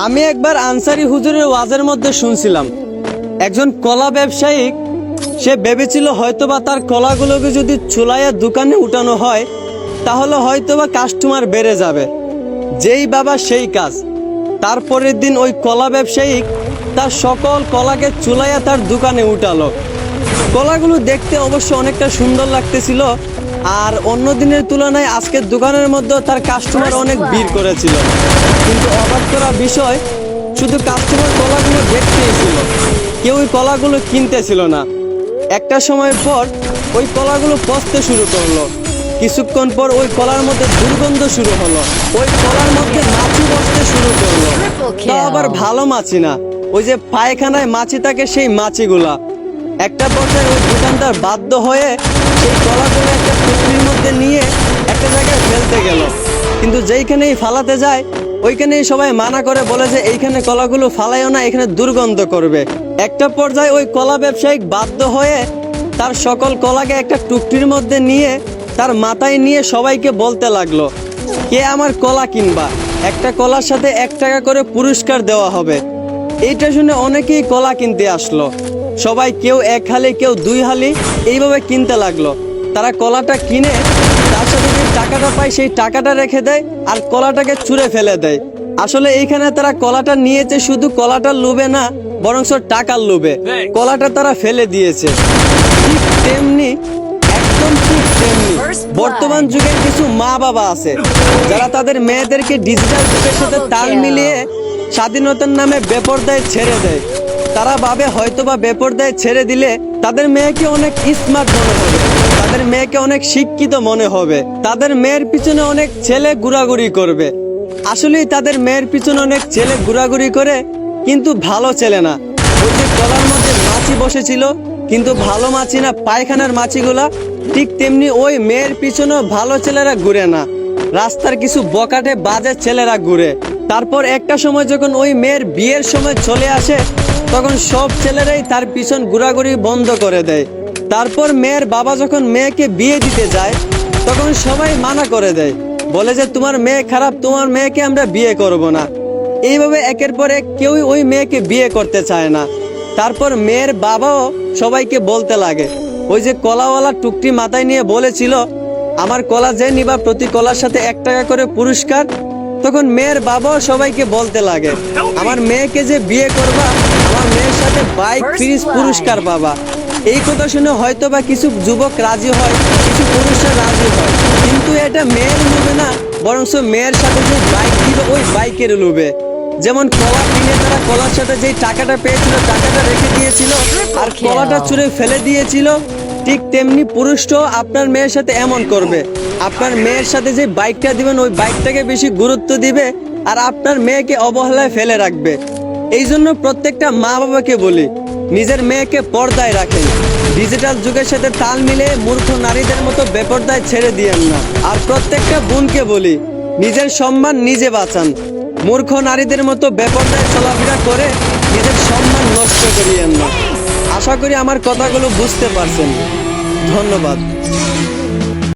আমি একবার আনসারি হুজুরের ওয়াজের মধ্যে শুনছিলাম একজন কলা ব্যবসায়ী সে ভেবেছিল হয়তোবা তার কলাগুলোকে যদি চুলাইয়া দোকানে উঠানো হয় তাহলে হয়তোবা কাস্টমার বেড়ে যাবে। যেই বাবা সেই কাজ। তারপরের দিন ওই কলা ব্যবসায়ী তার সকল কলাকে চুলাইয়া তার দোকানে উঠালো। কলাগুলো দেখতে অবশ্য অনেকটা সুন্দর লাগতেছিল, আর অন্য দিনের তুলনায় আজকের দোকানের মধ্যে তার কাস্টমার অনেক ভিড় করেছিল। কিন্তু অবাক করা বিষয়, শুধু কাস্টমার কলাগুলো দেখতেই ছিল, কেউ ওই কলাগুলো কিনতেছিল না। একটা সময়ের পর ওই কলাগুলো পচতে শুরু করলো। কিছুক্ষণ পর ওই কলার মধ্যে দুর্গন্ধ শুরু হলো, ওই কলার মধ্যে মাছি বসতে শুরু করলো। তা আবার ভালো মাছি না, ওই যে পায়খানায় মাছি থাকে সেই মাছিগুলা। একটা পর্যায়ে ওই দোকানদার বাধ্য হয়ে সেই কলাগুলো একটা টুকরির মধ্যে নিয়ে একটা জায়গায় ফেলতে গেল। কিন্তু যেইখানেই ফালাতে যায় ওইখানেই সবাই মানা করে, বলে যে এইখানে কলাগুলো ফালাইও না, এখানে দুর্গন্ধ করবে। একটা পর্যায়ে ওই কলা ব্যবসায়িক বাধ্য হয়ে তার সকল কলাকে একটা টুকরির মধ্যে নিয়ে তার মাথায় নিয়ে সবাইকে বলতে লাগলো, কে আমার কলা কিনবা, একটা কলার সাথে 1 টাকা করে পুরস্কার দেওয়া হবে। এইটা শুনে অনেকেই কলা কিনতে আসলো। সবাই কেউ 1 হালি, কেউ 2 হালি এইভাবে কিনতে লাগলো। তারা কলাটা কিনে তার সাথে যে টাকাটা পায় সেই টাকাটা রেখে দেয় আর কলাটাকে ছুঁড়ে ফেলে দেয়। আসলে এইখানে তারা কলাটা নিয়েছে শুধু কলাটার লোভে না, বরং টাকার লোভে কলাটা তারা ফেলে দিয়েছে। ঠিক তেমনি, একদম ঠিক তেমনি বর্তমান যুগের কিছু মা বাবা আছে যারা তাদের মেয়েদেরকে ডিজিটাল যুগের সাথে তাল মিলিয়ে স্বাধীনতার নামে বেপরদায় ছেড়ে দেয়। তারা ভাবে হয়তোবা বেপরদায় ছেড়ে দিলে তাদের মেয়েকে অনেক স্মার্ট মনে হবে, তাদের মেয়েকে অনেক শিক্ষিত মনে হবে, তাদের মেয়ের পিছনে অনেক ছেলে ঘোরাঘুরি করবে। আসলেই তাদের মেয়ের পিছনে অনেক ছেলে ঘোরাঘুরি করে, কিন্তু ভালো ছেলে না। ওই যে গলার মধ্যে মাছি বসেছিল, কিন্তু ভালো মাছি না, পায়খানার মাছিগুলা। ঠিক তেমনি ওই মেয়ের পিছনেও ভালো ছেলেরা ঘুরে না, রাস্তার কিছু বকাটে বাজে ছেলেরা ঘুরে। তারপর একটা সময় যখন ওই মেয়ের বিয়ের সময় চলে আসে, তখন সব ছেলেরাই তার পিছন ঘোরাঘুরি বন্ধ করে দেয়। তারপর মেয়ের বাবা যখন মেয়েকে বিয়ে দিতে যায়, তখন সবাই মানা করে দেয়, বলে যে তোমার মেয়ে খারাপ, তোমার মেয়েকে আমরা বিয়ে করব না। এইভাবে একের পর এক কেউই ওই মেয়েকে বিয়ে করতে চায় না। তারপর মেয়ের বাবাও সবাইকে বলতে লাগে, ওই যে কলাওয়ালা টুকটি মাথায় নিয়ে বলেছিল আমার কলা যে নিবা প্রতি কলার সাথে 1 টাকা করে পুরস্কার। তখন মেয়ের বাবাও সবাইকে বলতে লাগে, আমার মেয়েকে যে বিয়ে করবা, আমার মেয়ের সাথে বাইক, ফ্রিজ পুরস্কার পাবা। এই কথা শুনে হয়তোবা কিছু যুবক রাজি হয়, কিছু পুরুষরা রাজি হয়, কিন্তু এটা মেয়ের লোভে না, বরং মেয়ের সাথে যে বাইক দিবে ওই বাইকের লোভে। যেমন কলা কিনে তারা কলার সাথে যেই টাকাটা পেয়েছিল টাকাটা রেখে দিয়েছিল আর কলাটা ছুঁড়ে ফেলে দিয়েছিল। ঠিক তেমনি পুরুষটাও আপনার মেয়ের সাথে এমন করবে। আপনার মেয়ের সাথে যে বাইকটা দিবেন ওই বাইকটাকে বেশি গুরুত্ব দিবে আর আপনার মেয়েকে অবহেলায় ফেলে রাখবে। এই জন্য প্রত্যেকটা মা বাবাকে বলি, নিজের মেয়েকে পর্দায় রাখেন। ডিজিটাল যুগের সাথে তাল মিলে মূর্খ নারীদের মতো বেপর্দায় ছেড়ে দিয়েন না। আর প্রত্যেকটা বোনকে বলি, নিজের সম্মান নিজে বাঁচান। মূর্খ নারীদের মতো বেপর্দায় চলাফেরা করে নিজের সম্মান নষ্ট করিয়েন না। আশা করি আমার কথাগুলো বুঝতে পারছেন। ধন্যবাদ।